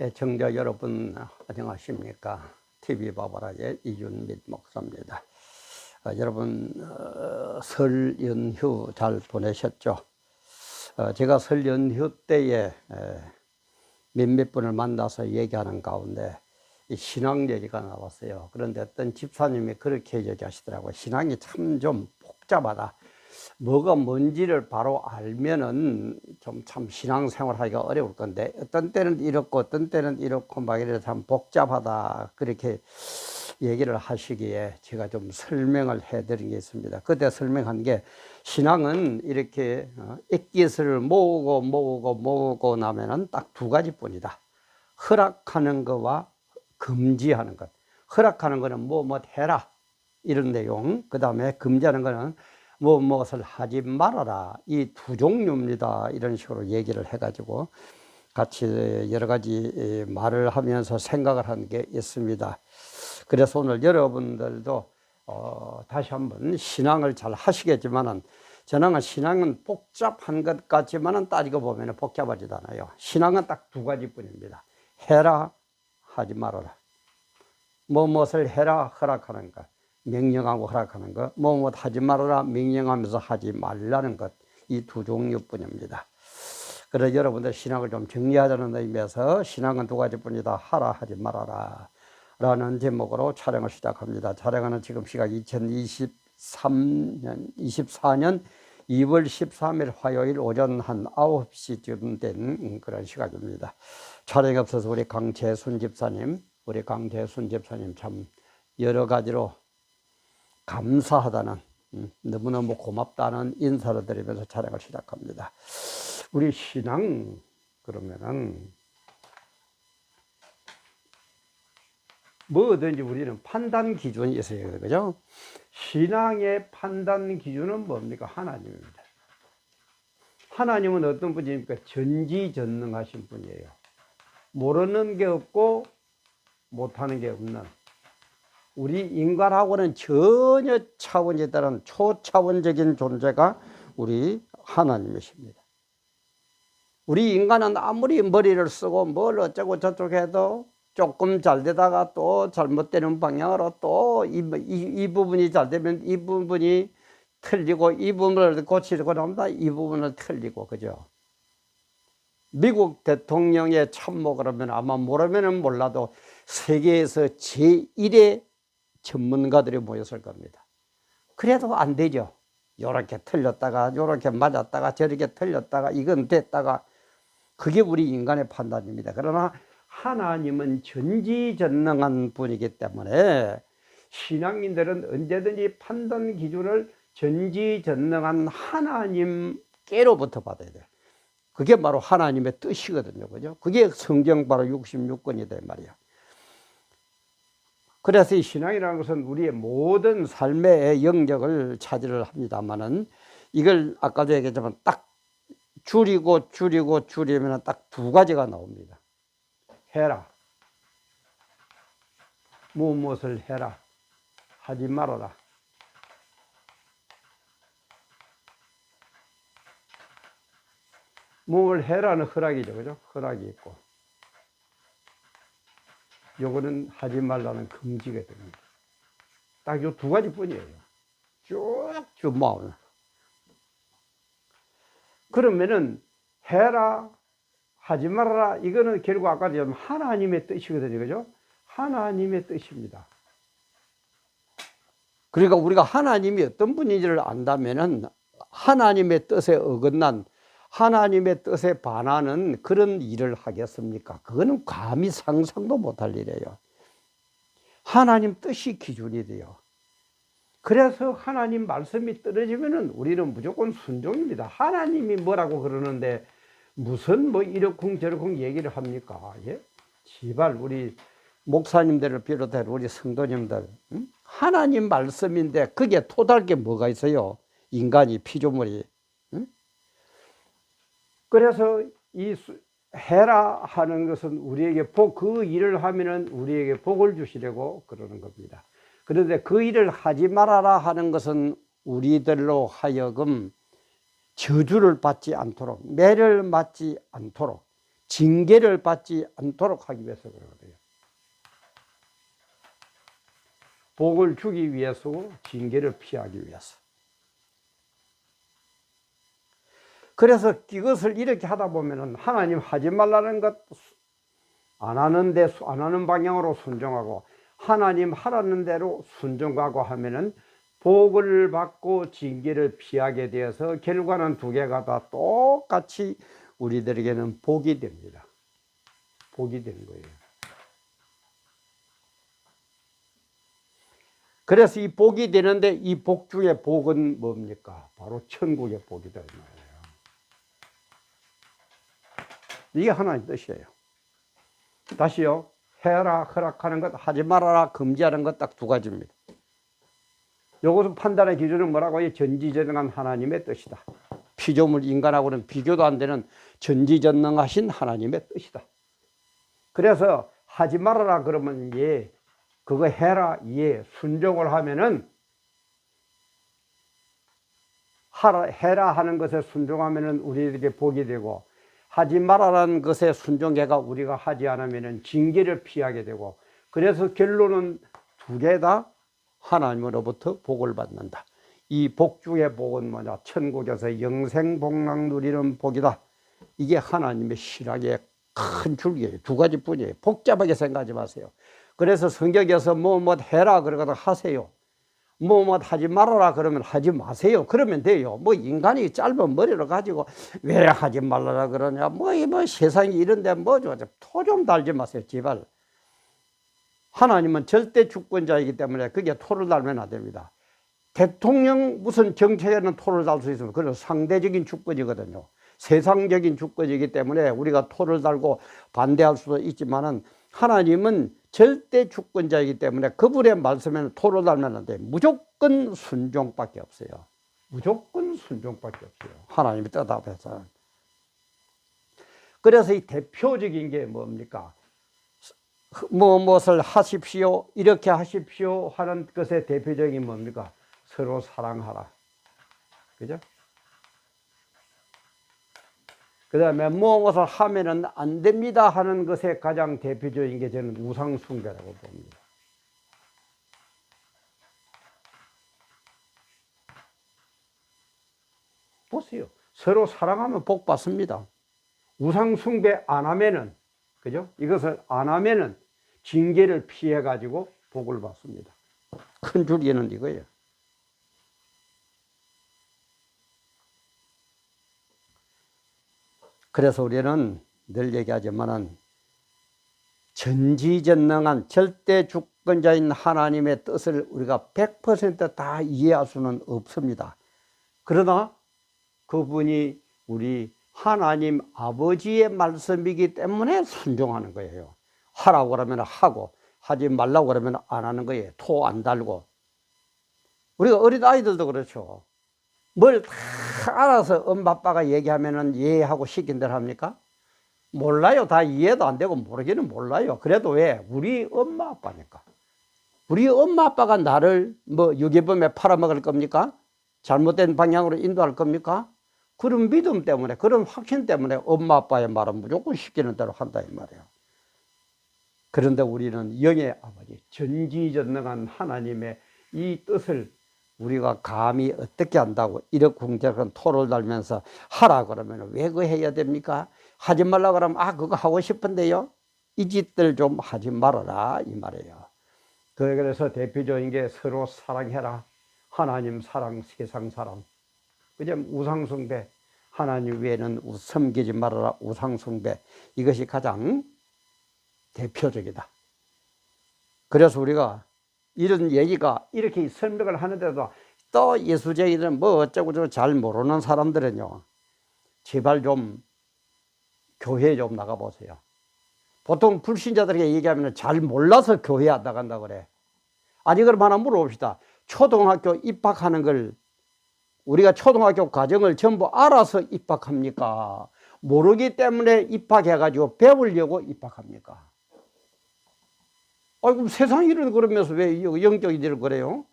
청자 여러분 안녕하십니까? TV 바바라의 이준빛 목사입니다. 여러분 설 연휴 잘 보내셨죠? 제가 설 연휴 때에 몇몇 분을 만나서 얘기하는 가운데 신앙 얘기가 나왔어요. 그런데 어떤 집사님이 그렇게 얘기하시더라고요. 신앙이 참 좀 복잡하다. 뭐가 뭔지를 바로 알면은 좀 참 신앙생활 하기가 어려울 건데, 어떤 때는 이렇고 어떤 때는 이렇고 막 이래 참 복잡하다. 그렇게 얘기를 하시기에 제가 좀 설명을 해드린 게 있습니다. 그때 설명한 게, 신앙은 이렇게 액기스를 모으고 나면은 딱 두 가지뿐이다. 허락하는 거와 금지하는 것. 허락하는 거는 뭐 해라 이런 내용. 그 다음에 금지하는 거는 무엇을 하지 말아라. 이 두 종류입니다. 이런 식으로 얘기를 해가지고 같이 여러 가지 말을 하면서 생각을 한 게 있습니다. 그래서 오늘 여러분들도 다시 한번 신앙을 잘 하시겠지만은, 저는 신앙은 복잡한 것 같지만은 따지고 보면 복잡하지도 않아요. 신앙은 딱 두 가지뿐입니다. 해라, 하지 말아라. 무엇을 해라, 허락하는 것. 명령하고 허락하는 것, 무엇 하지 말아라, 명령하면서 하지 말라는 것, 이 두 종류뿐입니다. 그래서 여러분들 신앙을 좀 정리하자는 의미에서 신앙은 두 가지뿐이다. 하라, 하지 말아라 라는 제목으로 촬영을 시작합니다. 촬영하는 지금 시각 2024년 2월 13일 화요일 오전 한 9시쯤 된 그런 시각입니다. 촬영에 앞서서 우리 강재순 집사님 참 여러 가지로 감사하다는, 너무너무 고맙다는 인사를 드리면서 촬영을 시작합니다. 우리 신앙, 그러면은 뭐든지 우리는 판단 기준이 있어요. 그죠? 신앙의 판단 기준은 뭡니까? 하나님입니다. 하나님은 어떤 분입니까? 전지전능하신 분이에요. 모르는 게 없고 못하는 게 없는, 우리 인간하고는 전혀 차원이 다른 초차원적인 존재가 우리 하나님이십니다. 우리 인간은 아무리 머리를 쓰고 뭘 어쩌고 저쩌고 해도 조금 잘 되다가 또 잘못되는 방향으로 또 이 부분이 잘 되면 이 부분이 틀리고, 이 부분을 고치려고 합니다. 이 부분을 틀리고, 그죠? 미국 대통령의 참모를 하면 아마 모르면은 몰라도 세계에서 제1의 전문가들이 모였을 겁니다. 그래도 안 되죠. 요렇게 틀렸다가 요렇게 맞았다가 저렇게 틀렸다가 이건 됐다가, 그게 우리 인간의 판단입니다. 그러나 하나님은 전지전능한 분이기 때문에 신앙인들은 언제든지 판단 기준을 전지전능한 하나님께로부터 받아야 돼요. 그게 바로 하나님의 뜻이거든요. 그죠? 그게 성경 바로 66권이다 말이야. 그래서 이 신앙이라는 것은 우리의 모든 삶의 영역을 차지를 합니다만은, 이걸 아까도 얘기했지만 딱 줄이면 딱 두 가지가 나옵니다. 해라. 무엇을 해라. 하지 말아라. 뭘 해라는 허락이죠. 그죠? 허락이 있고, 요거는 하지 말라는 금지가 됩니다. 딱 요 두 가지 뿐이에요. 쭉쭉 모아오면. 그러면은 해라, 하지 말아라, 이거는 결국 아까도 얘기한 하나님의 뜻이거든요. 그죠? 하나님의 뜻입니다. 그러니까 우리가 하나님이 어떤 분인지를 안다면은, 하나님의 뜻에 어긋난, 하나님의 뜻에 반하는 그런 일을 하겠습니까? 그거는 감히 상상도 못할 일이에요. 하나님 뜻이 기준이 돼요. 그래서 하나님 말씀이 떨어지면은 우리는 무조건 순종입니다. 하나님이 뭐라고 그러는데 무슨 뭐 이러쿵 저러쿵 얘기를 합니까? 예? 제발 우리 목사님들을 비롯해 우리 성도님들, 하나님 말씀인데 그게 토달 게 뭐가 있어요? 인간이 피조물이. 그래서 이 해라 하는 것은 우리에게 그 일을 하면은 우리에게 복을 주시려고 그러는 겁니다. 그런데 그 일을 하지 말아라 하는 것은 우리들로 하여금 저주를 받지 않도록, 매를 맞지 않도록, 징계를 받지 않도록 하기 위해서 그러거든요. 복을 주기 위해서고 징계를 피하기 위해서. 그래서 이것을 이렇게 하다 보면은 하나님 하지 말라는 것 안 하는 방향으로 순종하고 하나님 하라는 대로 순종하고 하면은 복을 받고 징계를 피하게 되어서 결과는 두 개가 다 똑같이 우리들에게는 복이 됩니다. 복이 되는 거예요. 그래서 이 복이 되는데 이 복 중에 복은 뭡니까? 바로 천국의 복이다 이 말이에요. 이게 하나님 뜻이에요. 다시요. 해라 허락하는 것, 하지 말아라 금지하는 것 딱 두 가지입니다. 요것은 판단의 기준은 뭐라고 해요? 전지전능한 하나님의 뜻이다. 피조물 인간하고는 비교도 안 되는 전지전능하신 하나님의 뜻이다. 그래서 하지 말아라 그러면 예, 그거 해라 예, 순종을 하면은 해라 하는 것에 순종하면은 우리에게 복이 되고 하지 말아라는 것에 순종해가 우리가 하지 않으면은 징계를 피하게 되고 그래서 결론은 두 개 다 하나님으로부터 복을 받는다. 이 복 중의 복은 뭐냐? 천국에서 영생복락 누리는 복이다. 이게 하나님의 신학의 큰 줄기예요. 두 가지뿐이에요. 복잡하게 생각하지 마세요. 그래서 성경에서 뭐 해라 그러거든 하세요. 뭐 하지 말아라 그러면 하지 마세요. 그러면 돼요. 뭐 인간이 짧은 머리를 가지고 왜 하지 말라라 그러냐. 뭐 세상이 이런데 토 좀 달지 마세요. 제발. 하나님은 절대 주권자이기 때문에 그게 토를 달면 안 됩니다. 대통령 무슨 정책에는 토를 달 수 있으면 그건 상대적인 주권이거든요. 세상적인 주권이기 때문에 우리가 토를 달고 반대할 수도 있지만은 하나님은 절대 주권자이기 때문에 그분의 말씀에는 토를 달면 안 돼요. 무조건 순종밖에 없어요. 무조건 순종밖에 없어요. 하나님이 뜻 앞에서. 그래서 이 대표적인 게 뭡니까? 무엇을 하십시오, 이렇게 하십시오 하는 것의 대표적인 뭡니까? 서로 사랑하라. 그죠? 그 다음에 무엇을 하면은 안 됩니다 하는 것의 가장 대표적인 게 저는 우상숭배라고 봅니다. 보세요. 서로 사랑하면 복 받습니다. 우상숭배 안 하면은, 그죠? 이것을 안 하면은 징계를 피해가지고 복을 받습니다. 큰 줄기는 이거예요. 그래서 우리는 늘 얘기하지만은 전지전능한 절대 주권자인 하나님의 뜻을 우리가 100% 다 이해할 수는 없습니다. 그러나 그분이 우리 하나님 아버지의 말씀이기 때문에 순종하는 거예요. 하라고 그러면 하고 하지 말라고 그러면 안 하는 거예요. 토 안 달고. 우리가 어린 아이들도 그렇죠. 뭘 다 알아서 엄마 아빠가 얘기하면은 이해하고 시킨 대로 합니까? 몰라요. 다 이해도 안 되고 모르기는 몰라요. 그래도 왜? 우리 엄마 아빠니까. 우리 엄마 아빠가 나를 유괴범에 팔아먹을 겁니까? 잘못된 방향으로 인도할 겁니까? 그런 믿음 때문에, 그런 확신 때문에 엄마 아빠의 말은 무조건 시키는 대로 한다 이 말이에요. 그런데 우리는 영의 아버지, 전지전능한 하나님의 이 뜻을 우리가 감히 어떻게 한다고 이러쿵저러쿵 토를 달면서 하라 그러면 왜 그거 해야 됩니까? 하지 말라 그러면 그거 하고 싶은데요. 이 짓들 좀 하지 말아라 이 말이에요. 그래서 대표적인 게 서로 사랑해라. 하나님 사랑, 세상 사랑. 그죠? 우상숭배. 하나님 외에는 섬기지 말아라. 우상숭배. 이것이 가장 대표적이다. 그래서 우리가 이런 얘기가 이렇게 설명을 하는데도 또 예수쟁이들은 어쩌고 잘 모르는 사람들은요, 제발 좀 교회에 좀 나가보세요. 보통 불신자들에게 얘기하면 잘 몰라서 교회에 안 나간다고 그래. 아니, 그럼 하나 물어봅시다. 초등학교 입학하는 걸 우리가 초등학교 과정을 전부 알아서 입학합니까? 모르기 때문에 입학해가지고 배우려고 입학합니까? 그럼 세상 일은 그러면서 왜 영적 일을 그래요?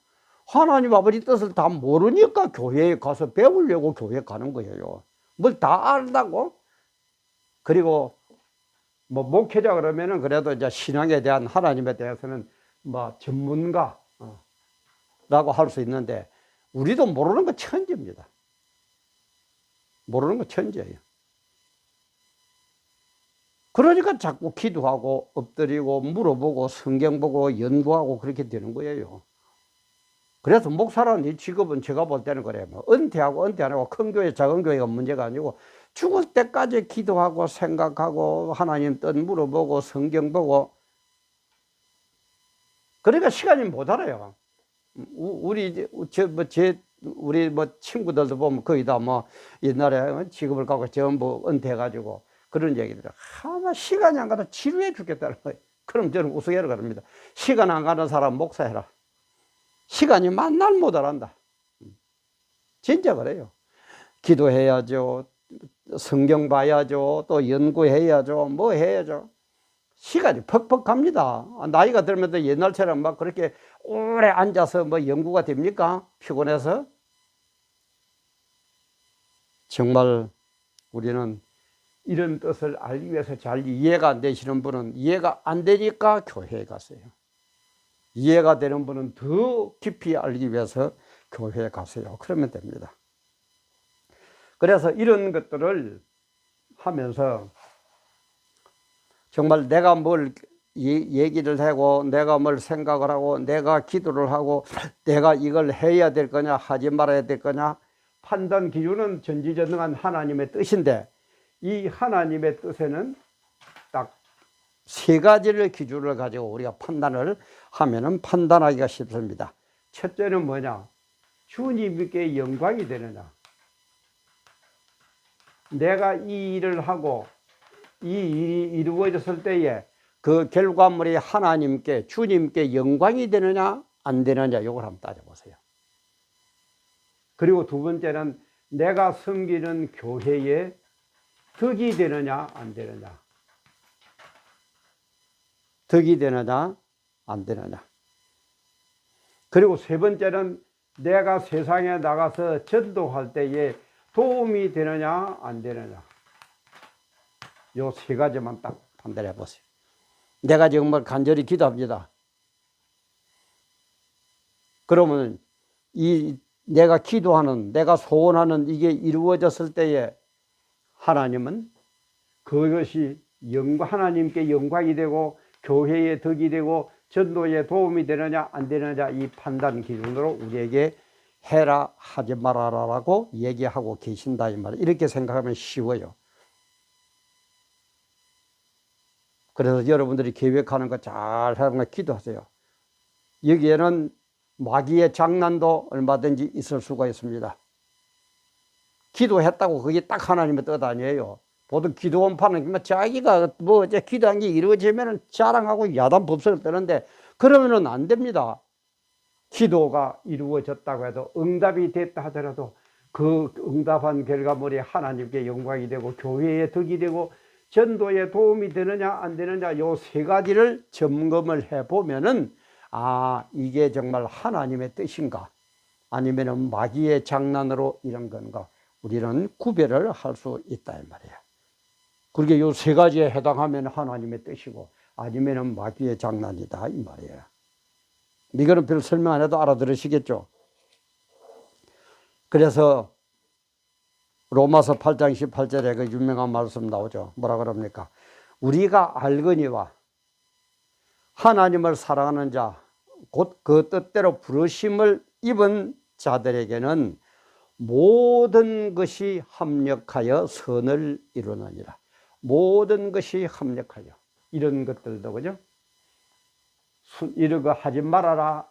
하나님 아버지 뜻을 다 모르니까 교회에 가서 배우려고 교회 가는 거예요. 뭘 다 안다고? 그리고 뭐 목회자 그러면은 그래도 이제 신앙에 대한 하나님에 대해서는 뭐 전문가 라고 할 수 있는데, 우리도 모르는 거 천재입니다. 모르는 거 천재예요. 그러니까 자꾸 기도하고 엎드리고 물어보고 성경 보고 연구하고 그렇게 되는 거예요. 그래서 목사라는 이 직업은 제가 볼 때는 그래요. 뭐 은퇴하고 은퇴 안 하고 큰 교회 작은 교회가 문제가 아니고, 죽을 때까지 기도하고 생각하고 하나님 뜻 물어보고 성경 보고, 그러니까 시간이 모자라요. 우리 친구들도 보면 거의 다 뭐 옛날에 직업을 갖고 전부 은퇴해가지고 그런 얘기들을 하나 시간이 안 가도 지루해 죽겠다는 거예요. 그럼 저는 우스개로 그럽니다. 시간 안 가는 사람 목사해라. 시간이 만날 모자란다. 진짜 그래요. 기도해야죠. 성경 봐야죠. 또 연구해야죠. 뭐 해야죠. 시간이 퍽퍽 갑니다. 나이가 들면서 옛날처럼 막 그렇게 오래 앉아서 뭐 연구가 됩니까? 피곤해서? 정말 우리는 이런 뜻을 알기 위해서 잘 이해가 안 되시는 분은 이해가 안 되니까 교회에 가세요. 이해가 되는 분은 더 깊이 알기 위해서 교회에 가세요. 그러면 됩니다. 그래서 이런 것들을 하면서 정말 내가 뭘 얘기를 하고 내가 뭘 생각을 하고 내가 기도를 하고 내가 이걸 해야 될 거냐 하지 말아야 될 거냐, 판단 기준은 전지전능한 하나님의 뜻인데, 이 하나님의 뜻에는 딱 세 가지를 기준을 가지고 우리가 판단을 하면은 판단하기가 쉽습니다. 첫째는 뭐냐? 주님께 영광이 되느냐. 내가 이 일을 하고 이 일이 이루어졌을 때에 그 결과물이 하나님께 주님께 영광이 되느냐 안 되느냐, 이걸 한번 따져보세요. 그리고 두 번째는 내가 섬기는 교회에 덕이 되느냐 안 되느냐. 덕이 되느냐 안 되느냐. 그리고 세 번째는 내가 세상에 나가서 전도할 때에 도움이 되느냐 안 되느냐. 요 세 가지만 딱 판단해 보세요. 내가 정말 간절히 기도합니다. 그러면 이 내가 기도하는, 내가 소원하는 이게 이루어졌을 때에 하나님은 그것이 하나님께 영광이 되고 교회에 덕이 되고 전도에 도움이 되느냐 안 되느냐, 이 판단 기준으로 우리에게 해라 하지 말아라라고 얘기하고 계신다 이 말이에요. 이렇게 생각하면 쉬워요. 그래서 여러분들이 계획하는 거 잘 하는 거 기도하세요. 여기에는 마귀의 장난도 얼마든지 있을 수가 있습니다. 기도했다고 그게 딱 하나님의 뜻 아니에요. 보통 기도원파는 자기가 뭐 이제 기도한 게 이루어지면 자랑하고 야단 법석을 뜨는데, 그러면은 안 됩니다. 기도가 이루어졌다고 해도 응답이 됐다 하더라도 그 응답한 결과물이 하나님께 영광이 되고 교회에 덕이 되고 전도에 도움이 되느냐 안 되느냐, 요 세 가지를 점검을 해보면은 이게 정말 하나님의 뜻인가 아니면은 마귀의 장난으로 이런 건가, 우리는 구별을 할 수 있다 이 말이에요. 그렇게 요 세 가지에 해당하면 하나님의 뜻이고 아니면은 마귀의 장난이다 이 말이에요. 이거는 별 설명 안 해도 알아들으시겠죠. 그래서 로마서 8장 18절에 그 유명한 말씀 나오죠. 뭐라 그럽니까? 우리가 알거니와 하나님을 사랑하는 자 곧 그 뜻대로 부르심을 입은 자들에게는 모든 것이 합력하여 선을 이루느니라. 모든 것이 합력하여, 이런 것들도 그죠? 이런 거 하지 말아라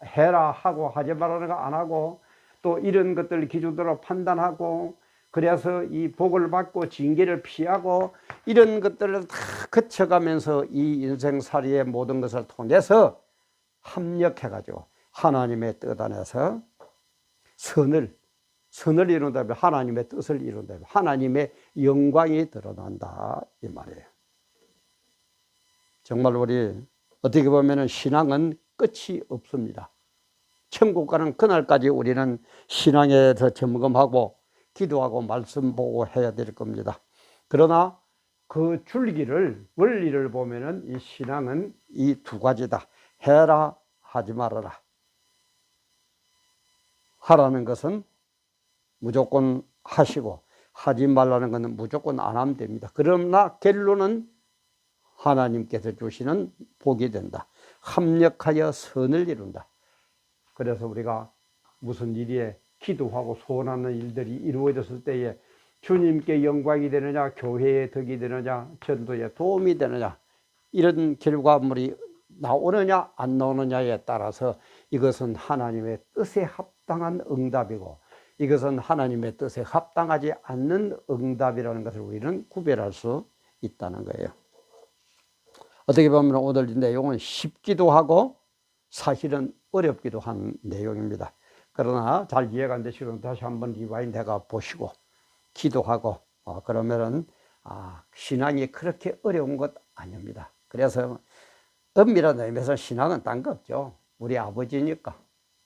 해라 하고 하지 말아라 거 안 하고, 또 이런 것들 기준으로 판단하고, 그래서 이 복을 받고 징계를 피하고, 이런 것들을 다 거쳐가면서 이 인생살이의 모든 것을 통해서 합력해가지고 하나님의 뜻 안에서 선을 이룬다면 하나님의 뜻을 이룬다면 하나님의 영광이 드러난다 이 말이에요. 정말 우리 어떻게 보면 신앙은 끝이 없습니다. 천국 가는 그날까지 우리는 신앙에서 점검하고 기도하고 말씀 보고 해야 될 겁니다. 그러나 그 줄기를, 원리를 보면은 이 신앙은 이 두 가지다. 해라, 하지 말아라. 하라는 것은 무조건 하시고, 하지 말라는 것은 무조건 안 하면 됩니다. 그러나 결론은 하나님께서 주시는 복이 된다. 합력하여 선을 이룬다. 그래서 우리가 무슨 일에 기도하고 소원하는 일들이 이루어졌을 때에 주님께 영광이 되느냐, 교회에 덕이 되느냐, 전도에 도움이 되느냐, 이런 결과물이 나오느냐 안 나오느냐에 따라서 이것은 하나님의 뜻에 합당한 응답이고, 이것은 하나님의 뜻에 합당하지 않는 응답이라는 것을 우리는 구별할 수 있다는 거예요. 어떻게 보면 오늘 이 내용은 쉽기도 하고 사실은 어렵기도 한 내용입니다. 그러나 잘 이해가 안 되시면 다시 한번 리와인드 해가 보시고 기도하고 그러면은 신앙이 그렇게 어려운 것 아닙니다. 그래서 엄밀한 의미에서 신앙은 딴 거 없죠. 우리 아버지니까,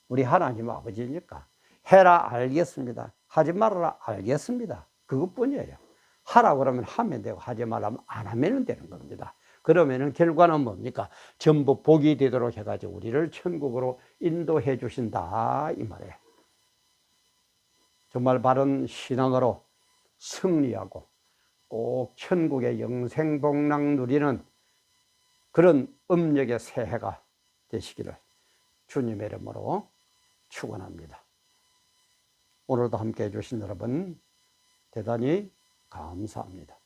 우리 하나님 아버지니까 해라 알겠습니다, 하지 말아라 알겠습니다, 그것뿐이에요. 하라 그러면 하면 되고 하지 말라면 안 하면 되는 겁니다. 그러면은 결과는 뭡니까? 전부 복이 되도록 해가지고 우리를 천국으로 인도해 주신다 이 말이에요. 정말 바른 신앙으로 승리하고 꼭 천국의 영생복락 누리는 그런 음력의 새해가 되시기를 주님의 이름으로 축원합니다. 오늘도 함께 해주신 여러분 대단히 감사합니다.